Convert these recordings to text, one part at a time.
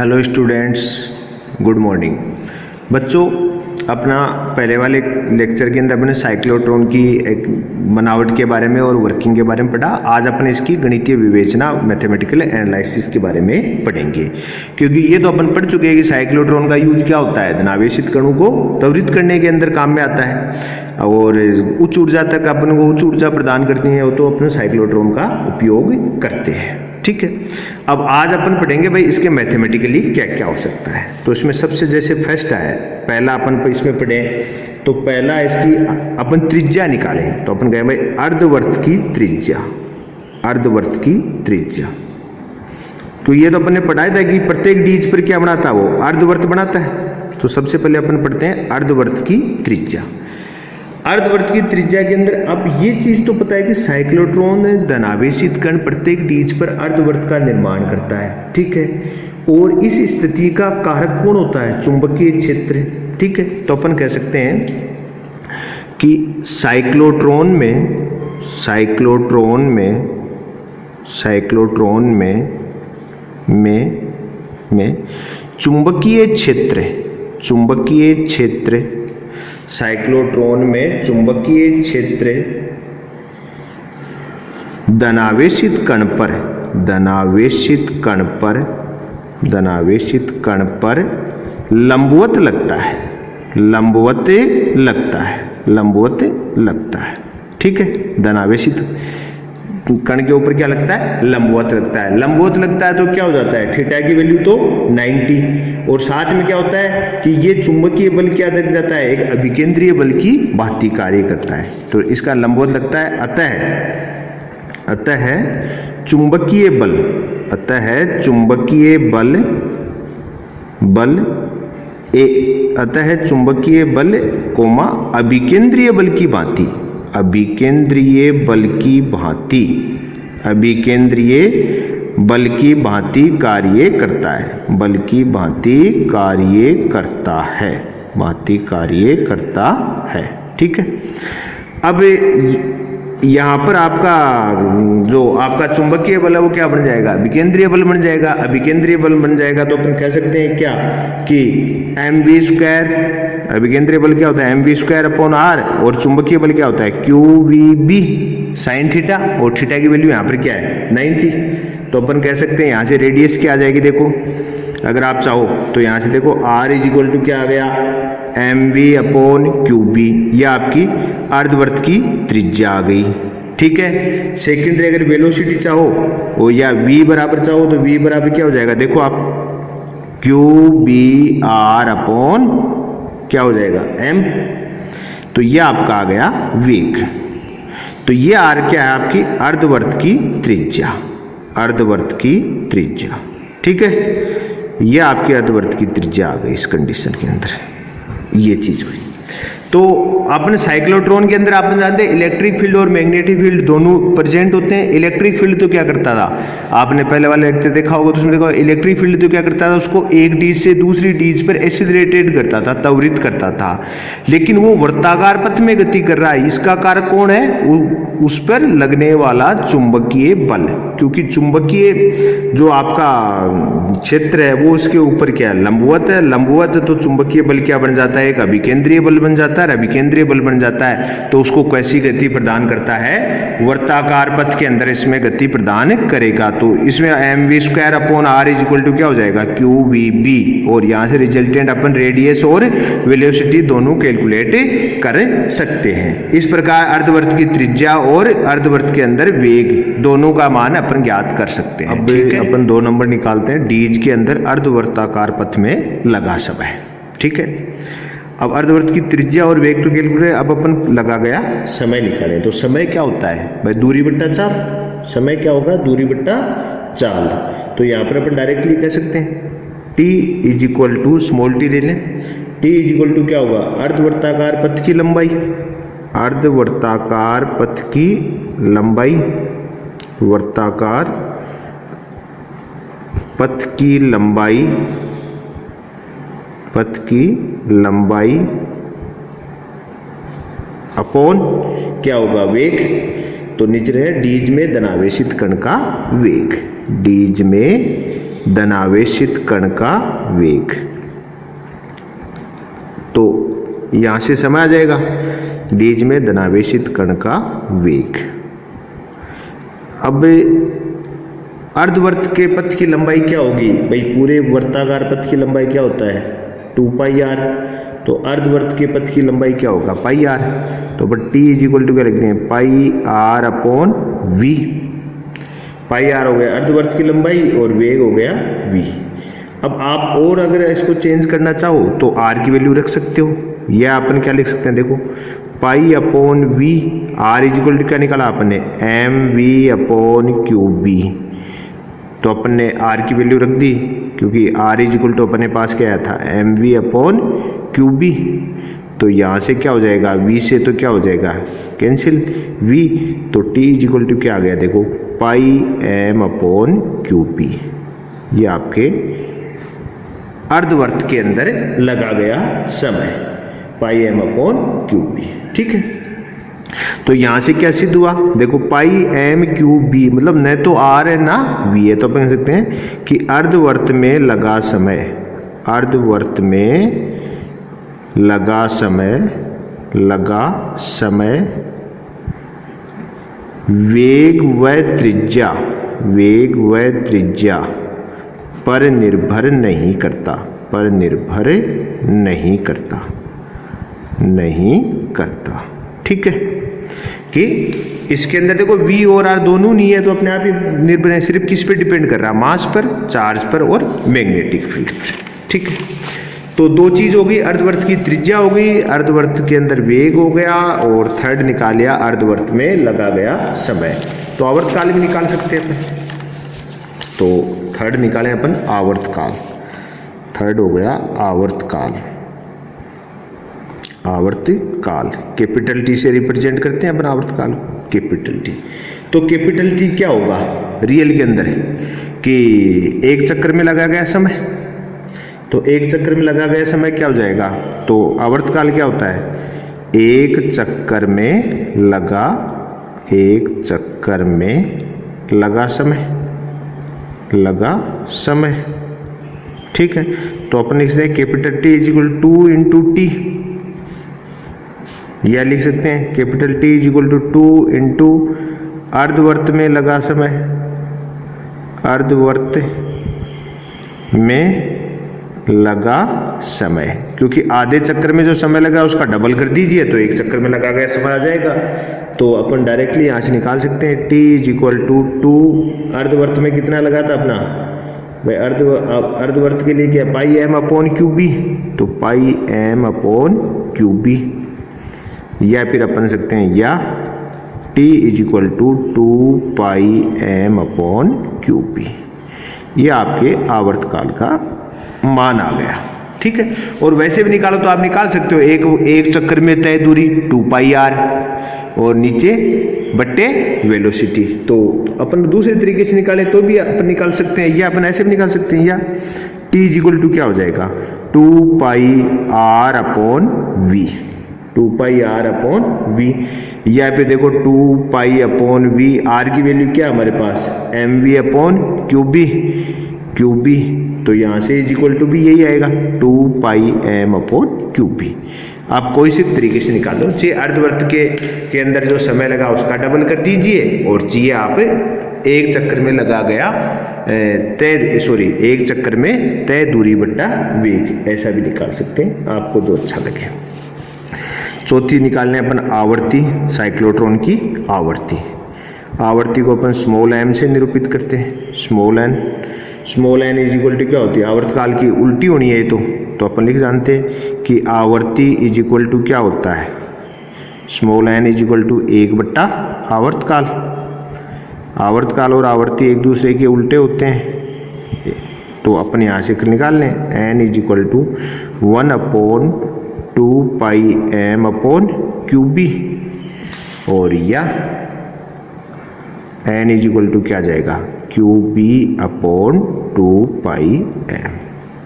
Hello students, good morning. बच्चों, अपना पहले वाले लेक्चर के अंदर अपने साइक्लोट्रॉन की एक बनावट के बारे में और वर्किंग के बारे में पढ़ा। आज अपन इसकी गणितीय विवेचना मैथमेटिकल एनालिसिस के बारे में पढ़ेंगे, क्योंकि ये तो अपन पढ़ चुके हैं कि साइक्लोट्रॉन का यूज क्या होता है, धनावेशित कणों को त्वरित करने के अंदर काम में आता है और उच्च ऊर्जा तक अपन को उच्च ऊर्जा प्रदान करती है, तो अपन साइक्लोट्रॉन का उपयोग करते हैं। ठीक है, अब आज अपन पढ़ेंगे भाई इसके मैथमेटिकली क्या क्या हो सकता है। तो इसमें सबसे जैसे फर्स्ट है, पहला अपन इसमें पढ़े तो पहला इसकी अपन त्रिज्या निकालें, तो अपन कहें भाई अर्धवर्त की त्रिज्या, अर्धवर्त की त्रिज्या। तो ये तो अपन ने पढ़ाया था कि प्रत्येक डीज पर क्या बनाता है, वो अर्धवर्त बनाता है। तो सबसे पहले अपन पढ़ते हैं अर्धवर्त की त्रिज्या। अर्धवर्त की त्रिज्या के अंदर अब ये चीज तो पता है कि साइक्लोट्रॉन धनावेशित कण प्रत्येक डीज पर अर्धवर्त का निर्माण करता है। ठीक है, और इस स्थिति का कारक कौन होता है, चुंबकीय क्षेत्र। ठीक है, तो अपन कह सकते हैं कि साइक्लोट्रॉन में चुंबकीय क्षेत्र साइक्लोट्रॉन में चुंबकीय क्षेत्र धनावेशित कण पर लंबवत लगता है। ठीक है, धनावेशित कण के ऊपर क्या लगता है, लंबवत लगता है। तो क्या हो जाता है, थीटा की वैल्यू तो 90, और साथ में क्या होता है कि ये चुंबकीय बल क्या लग जाता है, एक अभिकेंद्रीय बल की भांति कार्य करता है। तो इसका लंबवत लगता है। अतः चुंबकीय बल अभिकेंद्रीय बल की भांति कार्य करता है। ठीक है, अब यहाँ पर आपका जो आपका चुंबकीय बल है वो क्या बन जाएगा, विकेंद्रीय बल बन जाएगा। तो अपन कह सकते हैं क्या कि mv², विकेंद्रीय बल क्या होता है mv²/r, और चुंबकीय बल क्या होता है qvb sin थीटा, और थीटा की वैल्यू यहाँ पर क्या है 90। तो अपन कह सकते हैं यहाँ से रेडियस क्या आ जाएगी, देखो अगर आप चाहो तो यहाँ से देखो r = क्या आ गया mv/qb, यह आपकी अर्धवर्त की त्रिज्या आ गई। ठीक है, सेकेंडरी अगर वेलोसिटी चाहो वो या v बराबर चाहो तो v बराबर क्या हो जाएगा, देखो आप qbr/ क्या हो जाएगा m। तो यह आपका आ गया वेग। तो ये r क्या है, आपकी अर्धवर्त की त्रिज्या। ठीक है, यह आपकी अर्धवर्त की त्रिज्या आ गई इस कंडीशन के अंदर, ये चीज हुई। तो अपने साइक्लोट्रॉन के अंदर आपने जानते हैं इलेक्ट्रिक फील्ड और मैग्नेटिक फील्ड दोनों प्रेजेंट होते हैं। इलेक्ट्रिक फील्ड तो क्या करता था, आपने पहले वाला लेक्चर देखा होगा तो उसमें देखो इलेक्ट्रिक फील्ड तो क्या करता था, उसको एक डीज से दूसरी डीज पर एक्सीलरेटेड करता था, त्वरित करता था। लेकिन वो वर्ताकार पथ में गति कर रहा है, इसका कारक कौन है, उस पर लगने वाला चुंबकीय बल, क्योंकि चुंबकीय जो आपका क्षेत्र है वो उसके ऊपर क्या है, लंबवत है। तो चुंबकीय बल क्या बन जाता है, एक अभिकेंद्रीय बल बन जाता है। अभिकेंद्रीय बल बन जाता है तो उसको कैसी गति प्रदान करता है, वर्ताकार पथ के अंदर इसमें गति प्रदान करेगा। तो इसमें mv²/r = क्या हो जाएगा qvb, और यहाँ से रिजल्टेंट अपन रेडियस और वेलोसिटी दोनों कैलकुलेट कर सकते हैं। इस प्रकार अर्धवर्त की त्रिज्या और अर्धवर्त के अंदर वेग दोनों का मान अपन ज्ञात कर सकते हैं। अब अपन 2 नंबर निकालते हैं, डीज के अंदर अर्धवर्ताकार पथ में लगा समय। ठीक है, अब अर्धवर्त की त्रिज्या और वेग तो कैलकुलेट, अब अपन लगा गया समय निकालें। तो समय क्या होता है भाई, दूरी बट्टा चाल। समय क्या होगा, दूरी बट्टा चाल। तो यहाँ पर अपन डायरेक्टली कह सकते हैं t = स्मॉल t ले लें। t = क्या होगा, अर्धवर्ताकार पथ की लंबाई, वर्ताकार पथ की लंबाई अपॉन क्या होगा, वेग। तो नीचे है डीज में धनावेशित कण का वेग, डीज में धनावेशित कण का वेग। तो यहां से समय आ जाएगा दीज में धनावेशित कण का वेग। अब अर्धवर्त के पथ की लंबाई क्या होगी भाई? पूरे वर्ताकार पथ की लंबाई क्या होता है? 2 पाई आर। तो अर्धवर्त के पथ की लंबाई क्या होगा? Pi R. तो but T is equal to क्या लिखते हैं? Pi R upon V. Pi R हो गया अर्धवर्त की लंबाई और वेग हो गया वी। अब आप और अगर इसको चेंज करना चाहो तो आर की वैल्यू रख सकते हो, या अपन क्या लिख सकते हैं? देखो pi upon V, R is equal to क्या निकाला आपने? M V upon Q B. तो अपन ने आर की वैल्यू रख दी क्योंकि आर इज इक्वल टू अपने पास क्या आया था? M V upon Q B. तो यहाँ से क्या हो जाएगा? वी से तो क्या हो जाएगा? Cancel V. तो टी इज इक्वल टू क्या आ गया? देखो pi M upon Q B. ये आपके अर्धवर्त के अंदर लगा गया समय, pi M upon Q B. ठीक है, तो यहां से क्या सिद्ध हुआ? देखो पाई एम क्यू बी मतलब न तो आर है ना वी है, तो अपन कह सकते हैं कि अर्धवर्त में लगा समय, अर्धवर्त में लगा समय वेग व त्रिज्या पर निर्भर नहीं करता। ठीक है, कि इसके अंदर देखो v और r दोनों नहीं है तो अपने आप ही निर्भर है, सिर्फ किस पे डिपेंड कर रहा है? मास पर, चार्ज पर और मैग्नेटिक फील्ड पर। ठीक है, तो दो चीज हो गई, अर्धवर्त की त्रिज्या हो गई, अर्धवर्त के अंदर वेग हो गया, और थर्ड निकाल लिया अर्धवर्त में लगा गया समय। तो आवर्तकाल भी निकाल सकते हैं अपन। तो थर्ड निकालें अपन आवर्तकाल। थर्ड हो गया आवर्तकाल। आवर्तकाल कैपिटल टी से रिप्रेजेंट करते हैं अपन आवर्तकाल को, कैपिटल टी। तो कैपिटल टी क्या होगा रियल के अंदर? कि एक चक्कर में लगा गया समय। तो एक चक्कर में लगा गया समय क्या हो जाएगा? तो आवर्तकाल क्या होता है? एक चक्कर में लगा समय। ठीक है, तो अपन लिख सकते हैं capital T is equal 2 into T, या लिख सकते हैं capital T is equal to 2 into अर्धवर्त में लगा समय, अर्धवर्त में लगा समय, क्योंकि आधे चक्कर में जो समय लगा उसका डबल कर दीजिए तो एक चक्कर में लगा गया समय आ जाएगा। तो अपन डायरेक्टली यहाँ से निकाल सकते हैं टी इज इक्वल टू 2, अर्धवर्त में कितना लगा था अपना भाई? अर्धवर्त के लिए क्या? Pi M upon Q B. तो pi M upon Q B, या फिर अपन सकते हैं या T is equal to 2 pi M upon Q B. ये आपके आवर्तकाल का मान आ गया। ठीक है, और वैसे भी निकालो तो आप निकाल सकते हो, एक चक्कर में तय दूरी 2 पाई आर और नीचे बट्टे वेलोसिटी। तो अपन दूसरे तरीके से निकाले तो भी अपन निकाल सकते हैं, या अपन ऐसे भी निकाल सकते हैं, या टी इज इक्वल टू क्या हो जाएगा? 2 pi R upon V, 2 pi R upon V. या फिर देखो 2 पाई अपॉन वी, आर की वैल्यू क्या हमारे पास? M V upon Q B. तो यहाँ से इज इक्वल टू भी यही आएगा 2 pi M upon Q B. आप कोई सी तरीके से निकाल लो, चाहिए अर्धवर्त के अंदर जो समय लगा उसका डबल कर दीजिए, और चाहिए आप एक चक्कर में लगा गया एक चक्कर में तय दूरी बट्टा वेग, ऐसा भी निकाल सकते हैं, आपको जो अच्छा लगे। चौथी निकालने अपन आवर्ती, साइक्लोट्रॉन की आवर्ती। आवर्ती को अपन स्मॉल एम से निरूपित करते हैं, small N is equal to क्या होती है? आवर्तकाल की उल्टी होनी है तो अपन लिख जानते हैं कि आवर्ती इज इक्वल टू क्या होता है? Small N is equal to 1 बट्टा आवर्तकाल। आवर्तकाल और आवर्ती एक दूसरे के उल्टे होते हैं, तो अपन यहाँ से निकाल लें N is equal to 1 upon 2 pi M upon Q B, और या एन इज इक्वल टू क्या जाएगा? Q B upon 2 pi M.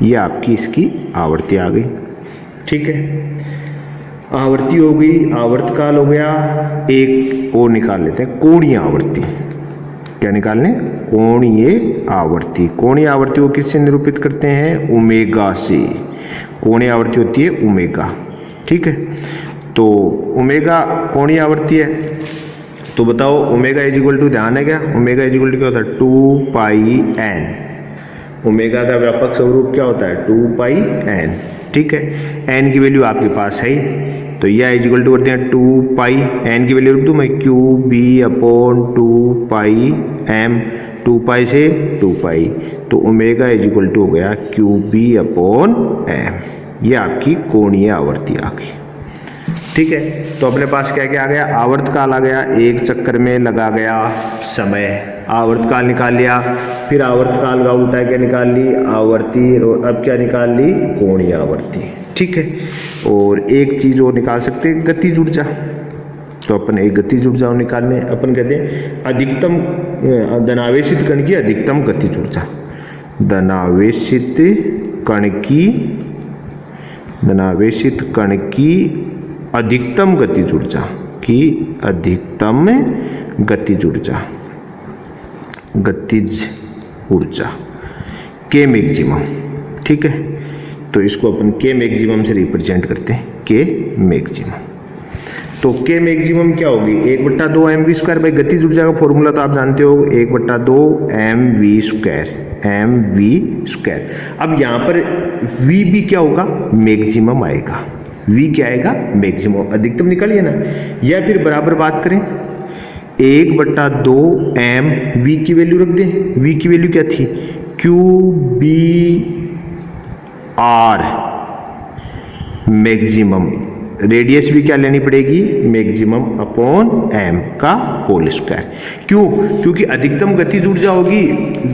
ये आपकी इसकी आवर्ती आ गई। ठीक है, आवर्ती हो गई, आवर्तकाल हो गया। एक और निकाल लेते हैं कोणीय आवर्ती। क्या निकालने, कोणीय आवर्ती। कोणीय आवर्ती को किससे निरूपित करते हैं, ओमेगा से। कोणीय आवर्ती होती है ओमेगा, ठीक है। तो ओमेगा कोणीय आवर्ती है, तो बताओ ओमेगा इज इक्वल टू, ध्यान है क्या, ओमेगा इज इक्वल टू क्या होता है, 2 पाई एन। ओमेगा का व्यापक स्वरूप क्या होता है, 2 पाई एन, ठीक है। एन की वैल्यू आपके पास है, तो यह इज इक्वल टू करते हैं 2 पाई, एन की वैल्यू रख दूं मैं, Q B upon 2 pi M, 2 पाई से 2 पाई, तो ओमेगा इज इक्वल टू हो गया क्यू बी अपॉन एम। ये आपकी कोणीय आवर्ती आ गई, ठीक है। तो अपने पास क्या क्या आ गया, आवर्तकाल आ गया, एक चक्कर में लगा गया समय, आवर्तकाल निकाल लिया। फिर आवर्तकाल का उल्टा क्या निकाल ली, आवर्ती, और अब क्या निकाल ली, कोणीय आवर्ती, ठीक है। और एक चीज और निकाल सकते हैं, गतिज ऊर्जा। तो अपन एक गतिज ऊर्जा निकालने, अपन कहते हैं अधिकतम धनावेशित कण की अधिकतम गतिज ऊर्जा, धनावेशित कण की अधिकतम गतिज ऊर्जा की अधिकतम गतिज ऊर्जा के मैक्सिमम, ठीक है। तो इसको अपन के मैक्सिमम से रिप्रेजेंट करते हैं, के मैक्सिमम। तो के मैक्सिमम क्या होगी, 1/2 एम वी स्क्वायर। भाई गतिज ऊर्जा का फॉर्मूला तो आप जानते हो, 1/2 एम वी स्क्वायर। अब यहाँ पर वी भी क्या होगा, मैक्सिमम आएगा। वी क्या आएगा, मैक्सिमम, अधिकतम निकालिए ना। या फिर बराबर बात करें, 1/2 एम, वी की वैल्यू रख दें। वी की वैल्यू क्या थी, Q B R maximum, radius भी क्या लेनी पड़ेगी, मैक्सिमम अपॉन एम का होल स्क्वायर। क्यों, क्योंकि अधिकतम गतिज ऊर्जा होगी,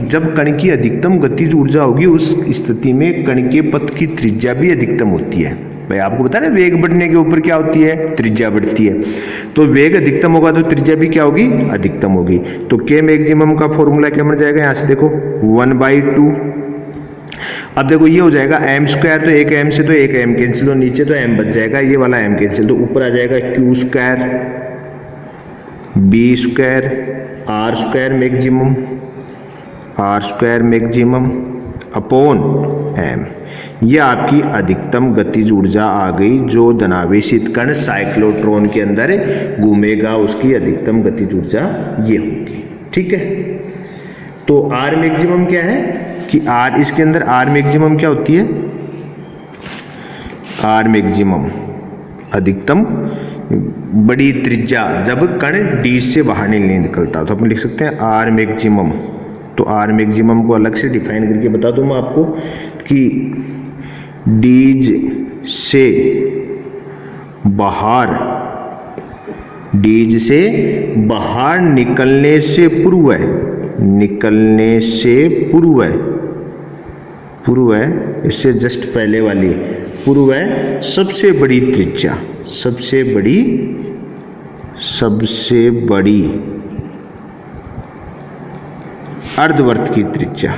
जब कण की अधिकतम गतिज ऊर्जा होगी उस स्थिति में कण के पथ की त्रिज्या भी अधिकतम होती है। भाई आपको पता है ना, वेग बढ़ने के ऊपर क्या होती है, त्रिज्या बढ़ती है। तो वेग अधिकतम होगा तो त्रिज्या भी क्या होगी, अधिकतम होगी। तो के मैक्सिमम का फॉर्मूला क्या बन जाएगा, यहां से देखो 1/2। अब देखो ये हो जाएगा एम स्क्वायर, तो एक एम से तो एक एम कैंसिल, और नीचे तो एम बच जाएगा, ये वाला एम कैंसिल, तो ऊपर आ जाएगा Q square B square R square maximum upon M. ये आपकी अधिकतम गतिज ऊर्जा आ गई, जो धनावेशित कण साइक्लोट्रॉन के अंदर घूमेगा, उसकी अधिकतम गतिज ऊर्जा ये होगी, ठीक है। तो आर मैक्सिमम क्या है कि आर, इसके अंदर आर मैक्सिमम क्या होती है, आर मैक्सिमम अधिकतम बड़ी त्रिज्या, जब कण डी से बाहर नहीं निकलता, तो अपन लिख सकते हैं आर मैक्सिमम। तो आर मैक्सिमम को अलग से डिफाइन करके बता दूं मैं आपको कि डीज से बाहर निकलने से पूर्व है, इससे जस्ट पहले वाली पूर्व है, सबसे बड़ी अर्धवर्त की त्रिज्या,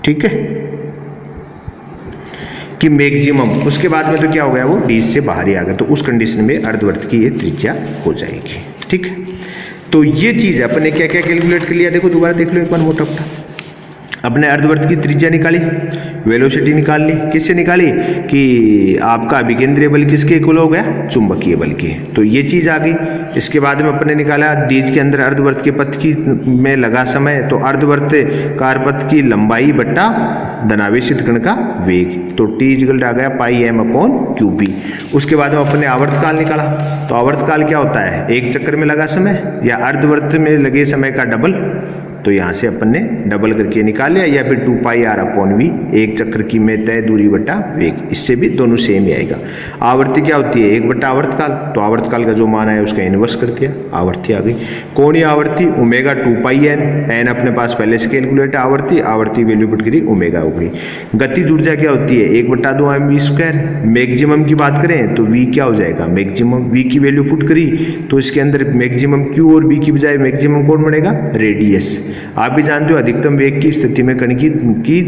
ठीक है, कि मैक्सिमम। उसके बाद में तो क्या हो गया, वो डी से बाहर ही आ गया, तो उस कंडीशन में अर्धवर्त की ये त्रिज्या हो जाएगी, ठीक है। तो ये चीज अपन ने क्या क्या कैलकुलेट कर लिया, देखो दोबारा देख लो एक बार मोटा। अपने अर्धवर्त की त्रिज्या निकाली, वेलोसिटी निकाल ली, किससे निकाली कि आपका अभिकेंद्रीय बल किसके इक्वल हो गया, चुंबकीय बल के। तो ये चीज आ गई। इसके बाद में अपने निकाला डीज के अंदर अर्धवर्त के पथ की में लगा समय, तो अर्धवर्त कारपथ की लंबाई बट्टा धनावेशित कण का वेग, तो टी इक्वल आ गया पाई एम अपॉन क्यू बी। उसके बाद में अपने आवर्तकाल निकाला, तो आवर्तकाल क्या होता है, एक चक्कर में लगा समय या अर्धवर्त में लगे समय का डबल, तो यहाँ से अपन ने डबल करके निकाल लिया, या फिर 2 पाई आर अपॉन वी, एक चक्र की में तय दूरी बटा वेग, इससे भी दोनों सेम ही आएगा। आवर्ती क्या होती है, 1 बटा आवर्तकाल, तो आवर्तकाल का जो मान है उसका इनवर्स कर दिया, आवर्ती आ गई। कोणीय आवर्ती ओमेगा 2 पाई एन, एन अपने पास पहले से कैलकुलेट, आवर्ती वैल्यू पुट करी, ओमेगा हो गई। गतिज ऊर्जा क्या होती है, 1/2 एम वी स्क्वायर। मैक्सिमम की बात करें तो वी क्या हो जाएगा, मैक्सिमम, वी की वैल्यू पुट करी तो इसके अंदर मैक्सिमम क्यू और बी की बजाय मैक्सिमम कौन बनेगा, रेडियस। आप भी जानते हो अधिकतम वेग की स्थिति में कण की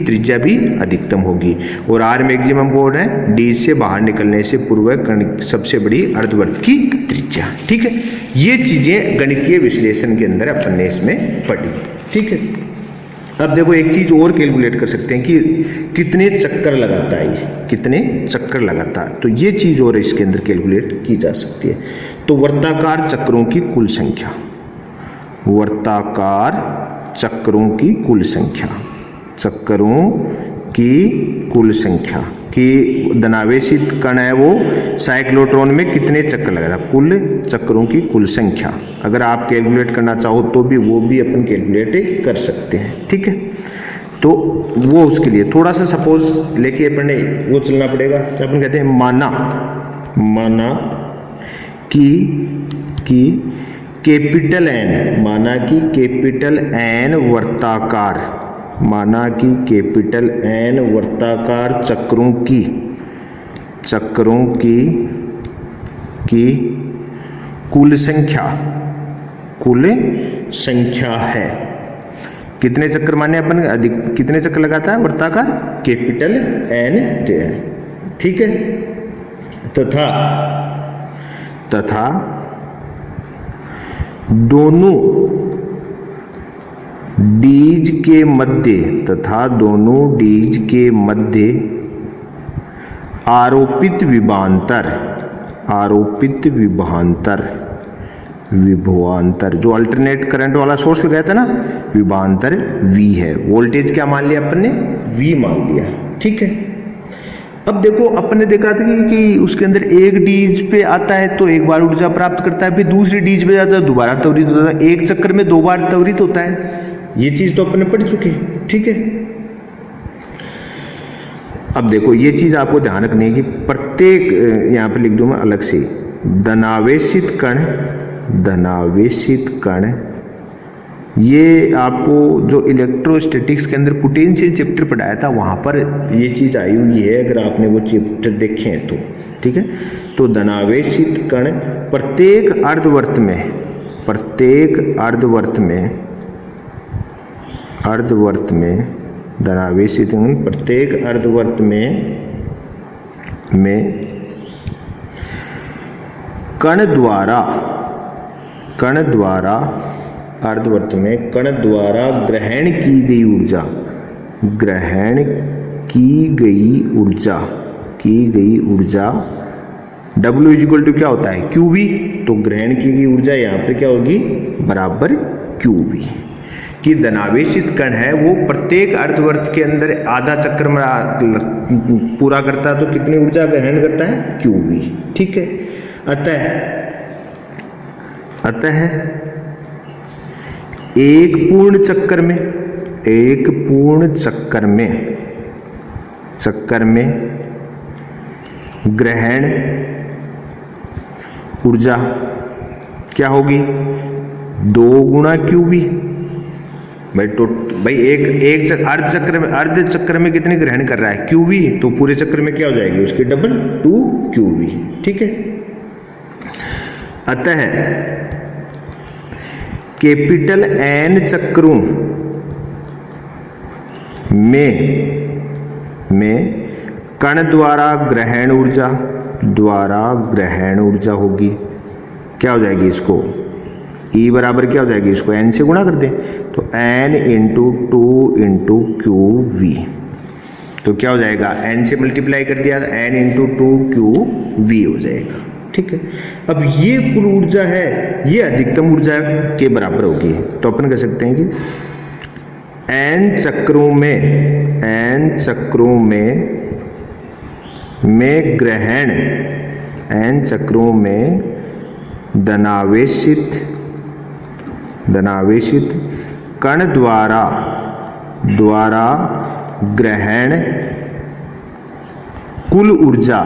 त्रिज्या भी अधिकतम होगी। और आर मैक्सिमम कौन है, डी से बाहर निकलने से पूर्व कण सबसे बड़ी अर्धवर्त की त्रिज्या। ठीक है, ये चीजें गणितीय विश्लेषण के अंदर अपन ने इसमें पढ़ी। ठीक है, अब देखो एक चीज और कैलकुलेट कर सकते हैं कि कितने चक्कर लगाता है ये, कितने चक्कर लगाता है, तो ये चीज और इसके अंदर कैलकुलेट की जा सकती है। तो वर्ताकार चक्रों की कुल संख्या, वर्ताकार चक्रों की कुल संख्या, चक्रों की कुल संख्या कि धनावेशित कण है वो साइक्लोट्रॉन में कितने चक्कर लगाता है, कुल चक्रों की कुल संख्या। अगर आप कैलकुलेट करना चाहो तो भी वो भी अपन कैलकुलेट कर सकते हैं। ठीक है, तो वो उसके लिए थोड़ा सा सपोज लेके अपन ने वो चलना पड़ेगा। अपन कहते हैं माना कि कैपिटल एन, माना कि कैपिटल एन वर्ताकार, माना कि कैपिटल एन वर्ताकार चक्रों की कुल संख्या है। कितने चक्कर माने अपन, अधिक कितने चक्कर लगाता है वर्ताकार, कैपिटल एन। ठीक है, तथा दोनों डीज के मध्य, तथा दोनों डीज के मध्य आरोपित विभवांतर जो अल्टरनेट करंट वाला सोर्स लगाया था ना, विभवांतर V है। वोल्टेज क्या मान लिया अपन ने, V मान लिया। ठीक है, अब देखो अपन ने देखा था कि उसके अंदर एक डीज पे आता है तो एक बार ऊर्जा प्राप्त करता है, फिर दूसरी डीज पे जाता है दोबारा त्वरित होता है, एक चक्कर में 2 बार त्वरित होता है। ये चीज तो अपन ने पढ़ चुके हैं। ठीक है, अब देखो ये चीज आपको ध्यान रखनी है कि प्रत्येक, यहां पे लिख दूं मैं अलग से, धनावेशित कण, ये आपको जो इलेक्ट्रोस्टैटिक्स के अंदर पोटेंशियल चैप्टर पढ़ाया था वहां पर ये चीज आई हुई है, अगर आपने वो चैप्टर देखे हैं तो। ठीक है, तो धनावेशित कण प्रत्येक अर्धवर्त में धनावेशित प्रत्येक अर्धवर्त में कण द्वारा अर्धवर्त में कण द्वारा ग्रहण की गई ऊर्जा W इक्वल टू क्या होता है, QV। तो ग्रहण की गई ऊर्जा यहाँ पे क्या होगी, बराबर QV। कि धनावेशित कण है वो प्रत्येक अर्धवर्त के अंदर आधा चक्कर में पूरा करता है तो कितनी ऊर्जा ग्रहण करता है, QV। ठीक है, अतः एक पूर्ण चक्कर में ग्रहण ऊर्जा क्या होगी, 2 गुणा QV। भाई एक अर्ध चक्र में कितने ग्रहण कर रहा है, QV, तो पूरे चक्र में क्या हो जाएगी उसकी डबल, 2QV। ठीक है, अतः कैपिटल N चक्रों में कण द्वारा ग्रहण ऊर्जा होगी, क्या हो जाएगी, इसको E बराबर क्या हो जाएगी, इसको N से गुणा कर दें तो N इंटू 2 इंटू QV। तो क्या हो जाएगा, N से मल्टीप्लाई कर दिया N इंटू 2QV हो जाएगा। ठीक है, अब ये कुल ऊर्जा है ये अधिकतम ऊर्जा के बराबर होगी। तो अपन कह सकते हैं कि N चक्रों में धनावेशित कण द्वारा ग्रहण कुल ऊर्जा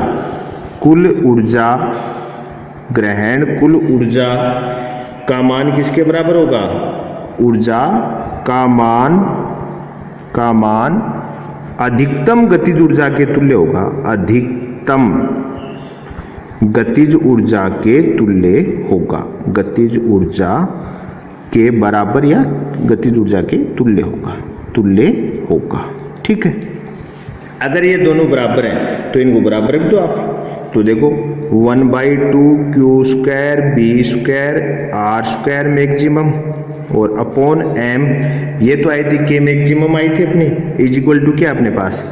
का मान किसके बराबर होगा, ऊर्जा का मान अधिकतम गतिज ऊर्जा के तुल्य होगा, अधिकतम गतिज ऊर्जा के तुल्य होगा, गतिज ऊर्जा के बराबर या गतिज ऊर्जा के तुल्य होगा। ठीक है, अगर ये दोनों बराबर हैं तो इनको बराबर रख दो आप। तो देखो 1/2 Q square B square R square maximum और अपॉन एम, ये तो आई थी के मैक्सिमम आई थी अपनी, इज इक्वल टू क्या अपने पास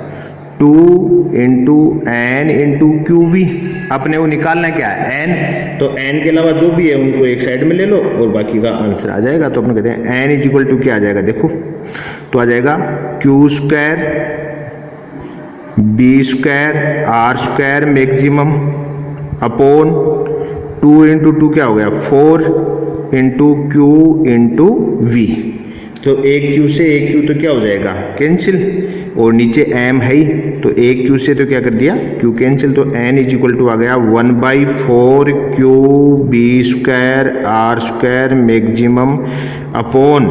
2 into N into Q B. अपने को निकालना क्या है एन, तो एन के अलावा जो भी है उनको एक साइड में ले लो और बाकी का आंसर आ जाएगा। तो अपने कहते हैं एन इज इक्वल टू क्या आ जाएगा, देखो तो आ जाएगा Q square B square R square maximum upon 2 into 2 क्या हो गया 4 इंटू क्यू इंटू वी। तो एक क्यू से एक क्यू तो क्या हो जाएगा कैंसिल, और नीचे एम है ही तो एक क्यू से तो क्या कर दिया क्यू कैंसिल, तो एन इज इक्वल टू आ गया 1/4 Q B square R square maximum upon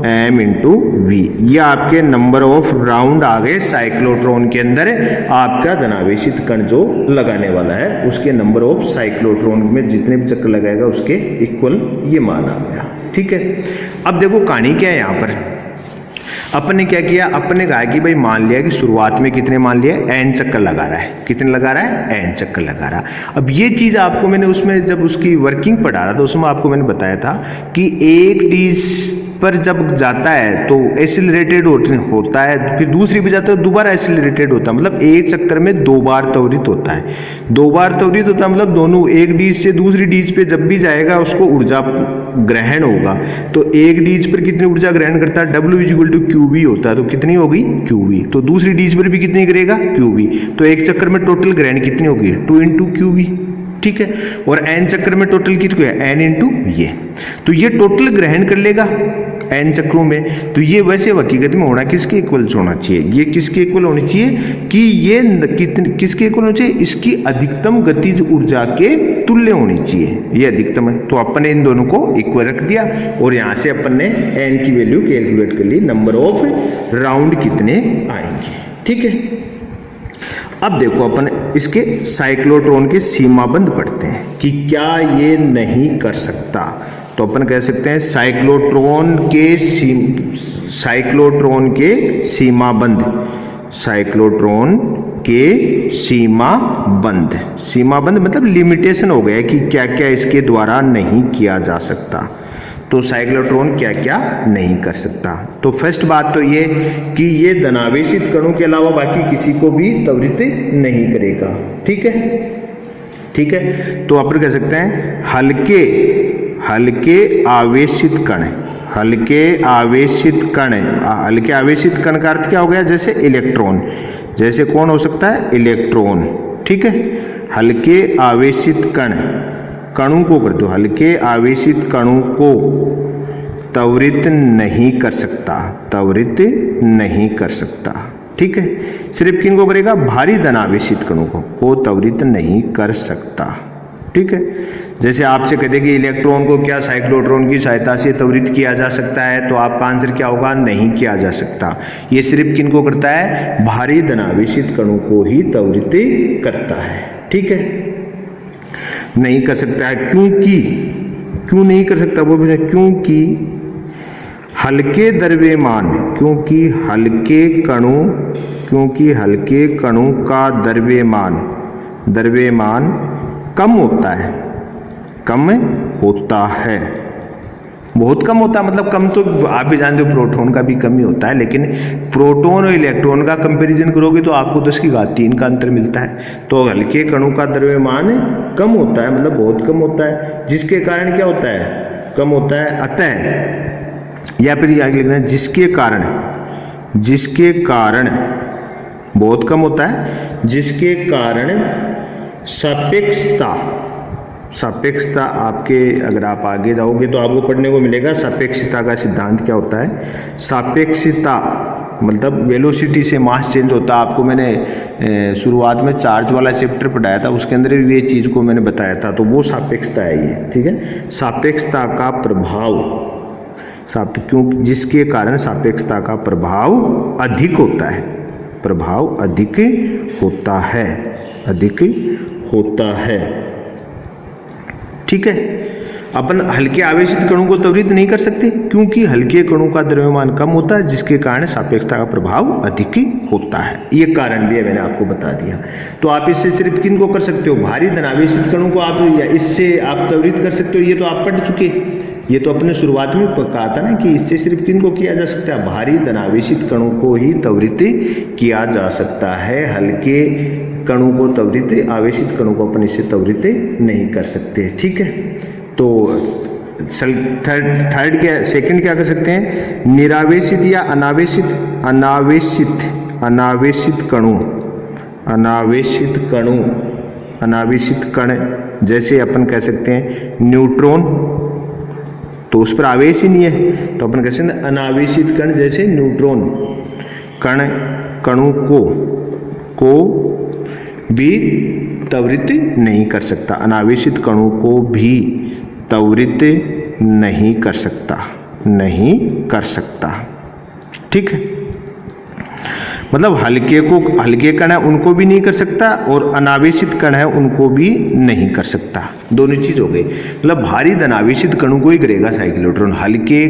M into V. ये आपके नंबर ऑफ राउंड आ गए साइक्लोट्रॉन के अंदर। आपका धनावेशित कण जो लगाने वाला है उसके नंबर ऑफ साइक्लोट्रॉन में जितने भी चक्कर लगाएगा उसके इक्वल ये मान आ गया। ठीक है, अब देखो कहानी क्या है यहाँ पर। अपन ने क्या किया, अपन ने कहा कि भाई मान लिया कि शुरुआत में कितने मान लिया एन चक्कर लगा रहा है, कितने लगा रहा है एन चक्कर लगा रहा है। अब ये चीज आपको मैंने उसमें जब उसकी वर्किंग पढ़ा रहा था उसमें आपको मैंने बताया था कि एक डी पर जब जाता है तो एक्सीलरेटेड होता है, फिर दूसरी पे जाता है दोबारा एक्सीलरेटेड होता है, मतलब एक चक्कर में 2 बार त्वरित होता है। 2 बार त्वरित होता है मतलब दोनों एक डीज से दूसरी डीज पे जब भी जाएगा उसको ऊर्जा ग्रहण होगा। तो एक डीज पर कितनी ऊर्जा ग्रहण करता है W इक्वल टू QV होता है, तो कितनी होगी QV। तो दूसरी डीज पर भी कितनी करेगा QV, तो एक चक्कर में टोटल ग्रहण कितनी होगी 2 इंटू QV। ठीक है, और एन चक्कर में टोटल कितनी है एन इंटू ये, तो ये टोटल ग्रहण कर लेगा एन चक्रों में। तो ये वैसे हकीकत में होना किसके इक्वल होना चाहिए, ये किसके इक्वल होनी चाहिए कि ये किसके इक्वल होना चाहिए, इसकी अधिकतम गतिज ऊर्जा के तुल्य होनी चाहिए, ये अधिकतम है। तो अपन ने इन दोनों को इक्वल रख दिया और यहां से अपन ने एन की वैल्यू कैलकुलेट कर ली, नंबर ऑफ राउंड कितने आएंगे। ठीक है, अब देखो अपन इसके साइक्लोट्रॉन के सीमाबंध पढ़ते हैं कि क्या ये नहीं कर सकता। तो अपन कह सकते हैं साइक्लोट्रॉन के सीमाबंध, साइक्लोट्रॉन के सीमाबंध, सीमाबंध मतलब लिमिटेशन हो गया कि क्या क्या इसके द्वारा नहीं किया जा सकता। तो साइक्लोट्रॉन क्या क्या नहीं कर सकता। तो फर्स्ट बात तो ये कि ये धनावेशित कणों के अलावा बाकी किसी को भी त्वरित नहीं करेगा। ठीक है, ठीक है, तो अपन कह सकते हैं हल्के आवेशित कण, हल्के आवेशित कण का अर्थ क्या हो गया, जैसे इलेक्ट्रॉन, जैसे कौन हो सकता है इलेक्ट्रॉन। ठीक है, हल्के आवेशित कणों को कर दो, हल्के आवेशित कणों को त्वरित नहीं कर सकता, त्वरित नहीं कर सकता। ठीक है, सिर्फ किन को करेगा, भारी धनावेशित कणों को त्वरित नहीं कर सकता। ठीक है, जैसे आपसे कहते कि इलेक्ट्रॉन को क्या साइक्लोट्रॉन की सहायता से त्वरित किया जा सकता है, तो आपका आंसर क्या होगा, नहीं किया जा सकता। ये सिर्फ किन को करता है, भारी धनावेशित कणों को ही त्वरित करता है। ठीक है, नहीं कर सकता है क्योंकि, क्यों नहीं कर सकता वो भी, क्योंकि हल्के द्रव्यमान, क्योंकि हल्के कणों का द्रव्यमान कम होता है, कम होता है, बहुत कम होता है, मतलब कम तो आप भी जानते हो प्रोटॉन का भी कम ही होता है, लेकिन प्रोटॉन और इलेक्ट्रॉन का कंपैरिजन करोगे तो आपको 10 की घात 3 का अंतर मिलता है। तो हल्के कणों का द्रव्यमान कम होता है, मतलब बहुत कम होता है, जिसके कारण क्या होता है, कम होता है। अतः, या फिर आगे लिखना है जिसके कारण बहुत कम होता है, जिसके कारण सापेक्षता आपके, अगर आप आगे जाओगे तो आपको पढ़ने को मिलेगा सापेक्षता का सिद्धांत क्या होता है। सापेक्षता मतलब वेलोसिटी से मास चेंज होता है। आपको मैंने शुरुआत में चार्ज वाला चैप्टर पढ़ाया था, उसके अंदर भी ये चीज़ को मैंने बताया था, तो वो सापेक्षता है ये। ठीक है, सापेक्षता का प्रभाव, क्यों, जिसके कारण सापेक्षता का प्रभाव अधिक होता है, प्रभाव अधिक होता है, अधिक होता है। ठीक है, अपन हल्के आवेशित कणों को त्वरित नहीं कर सकते क्योंकि हल्के कणों का द्रव्यमान कम होता है, जिसके कारण सापेक्षता का प्रभाव अधिक होता है। ये कारण भी है, मैंने आपको बता दिया। तो आप इससे सिर्फ किन को कर सकते हो, भारी धनावेशित कणों को आप या इससे आप त्वरित कर सकते हो। ये तो आप पढ़ चुके, ये तो अपने शुरुआत में कहा था ना कि इससे सिर्फ किन को किया जा सकता है, भारी धनावेशित कणों को ही त्वरित किया जा सकता है। हल्के कणों को त्वरित, आवेशित कणों को अपन इससे त्वरित नहीं कर सकते। ठीक है, तो थर्ड क्या, सेकंड क्या कर सकते हैं, निरावेशित या अनावेशित कण जैसे अपन कह सकते हैं न्यूट्रॉन, तो उस पर आवेश ही नहीं है, तो अपन कह सकते हैं अनावेशित कण जैसे न्यूट्रॉन कणों को भी त्वरित नहीं कर सकता, अनावेशित कणों को भी त्वरित नहीं कर सकता। ठीक है, मतलब हल्के कण है उनको भी नहीं कर सकता और अनावेशित कण है उनको भी नहीं कर सकता, दोनों चीज हो गई। मतलब भारी धनावेशित कणों को ही करेगा साइक्लोट्रॉन, हल्के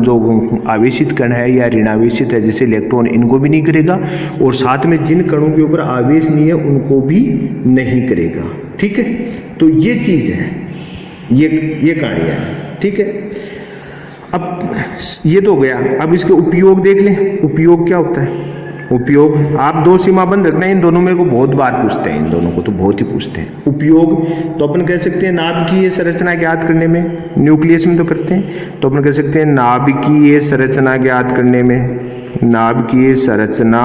जो आवेशित कण है या ऋणावेशित है जैसे इलेक्ट्रॉन, इनको भी नहीं करेगा, और साथ में जिन कणों के ऊपर आवेश नहीं है उनको भी नहीं करेगा। ठीक है, तो ये चीज है, ये कहानी है। ठीक है, अब ये तो हो गया। अब इसके उपयोग देख लें, उपयोग क्या होता है। उपयोग आप दो सीमाबंद रखना है, इन दोनों में को बहुत बार पूछते हैं, इन दोनों को तो बहुत ही पूछते हैं। उपयोग तो अपन कह सकते हैं नाभिकीय संरचना ज्ञात करने में, न्यूक्लियस में तो करते हैं, तो अपन कह सकते हैं नाभिकीय संरचना ज्ञात करने में, नाभिकीय संरचना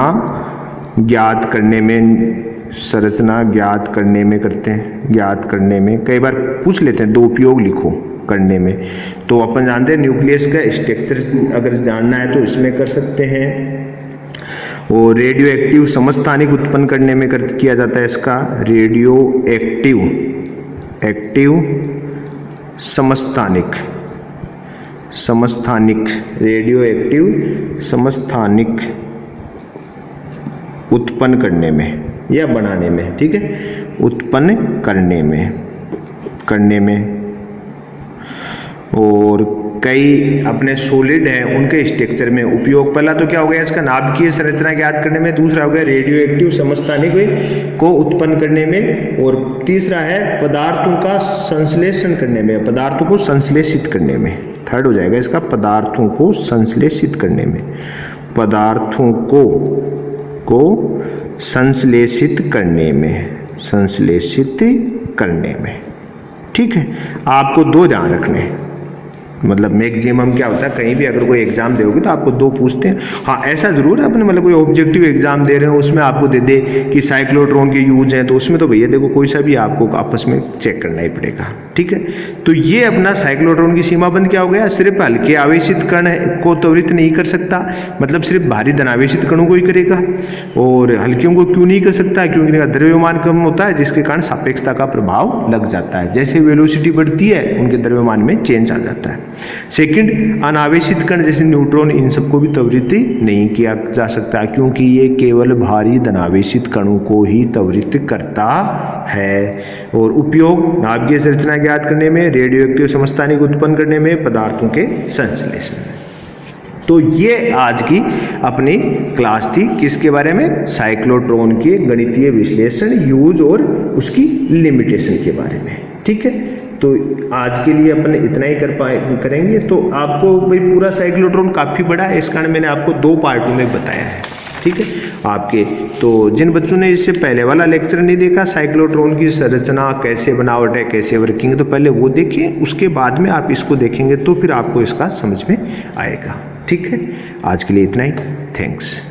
ज्ञात करने में करते हैं, ज्ञात करने में कई बार पूछ लेते हैं, दो उपयोग लिखो करने में। तो अपन जानते हैं न्यूक्लियस का स्ट्रक्चर अगर जानना है तो इसमें कर सकते हैं, और रेडियो एक्टिव समस्थानिक उत्पन्न करने में किया जाता है इसका, रेडियो एक्टिव समस्थानिक रेडियो एक्टिव समस्थानिक उत्पन्न करने में या बनाने में। ठीक है, उत्पन्न करने में और कई अपने सॉलिड हैं उनके स्ट्रक्चर में उपयोग। पहला तो क्या हो गया इसका, नाभिकीय संरचना ज्ञात करने में, दूसरा हो गया रेडियो एक्टिव समस्थानिक को उत्पन्न करने में, और तीसरा है पदार्थों का संश्लेषण करने में, पदार्थों को संश्लेषित करने में। थर्ड हो जाएगा इसका, पदार्थों को संश्लेषित करने में, पदार्थों को संश्लेषित करने में। ठीक है, आपको दो ध्यान रखने, मतलब मैक्सिमम क्या होता है, कहीं भी अगर कोई एग्जाम दोगे तो आपको दो पूछते हैं। हाँ, ऐसा जरूर है अपने मतलब कोई ऑब्जेक्टिव एग्जाम दे रहे हो उसमें आपको दे दे कि साइक्लोट्रॉन के यूज हैं, तो उसमें तो भैया देखो कोई सा भी आपको आपस में चेक करना ही पड़ेगा। ठीक है, तो ये अपना साइक्लोट्रॉन की सीमाबंद क्या हो गया, सिर्फ हल्के आवेशित कण को त्वरित नहीं कर सकता, मतलब सिर्फ भारी धनावेशित कणों को ही करेगा, और हल्कियों को क्यों नहीं कर सकता, क्योंकि इनका द्रव्यमान कम होता है, जिसके कारण सापेक्षता का प्रभाव लग जाता है। जैसे वेलोसिटी बढ़ती है उनके द्रव्यमान में चेंज आ जाता है। सेकंड, अनावेशित कण जैसे न्यूट्रॉन, इन सबको भी त्वरित नहीं किया जा सकता क्योंकि ये केवल भारी धनावेशित कणों को ही त्वरित करता है। और उपयोग नाभिकीय संरचना ज्ञात करने में, रेडियो एक्टिव समस्थानिक उत्पन्न करने में, पदार्थों के संश्लेषण में। तो ये आज की अपनी क्लास थी किसके बारे में, साइक्लोट्रॉन के गणितीय विश्लेषण, यूज और उसकी लिमिटेशन के बारे में। ठीक है, तो आज के लिए अपन इतना ही करेंगे। तो आपको भाई पूरा साइक्लोट्रॉन काफ़ी बड़ा है, इस कारण मैंने आपको दो पार्टों में बताया है। ठीक है, आपके तो जिन बच्चों ने इससे पहले वाला लेक्चर नहीं देखा, साइक्लोट्रॉन की संरचना कैसे बनावट है, कैसे वर्किंग है, तो पहले वो देखिए, उसके बाद में आप इसको देखेंगे तो फिर आपको इसका समझ में आएगा। ठीक है, आज के लिए इतना ही, थैंक्स।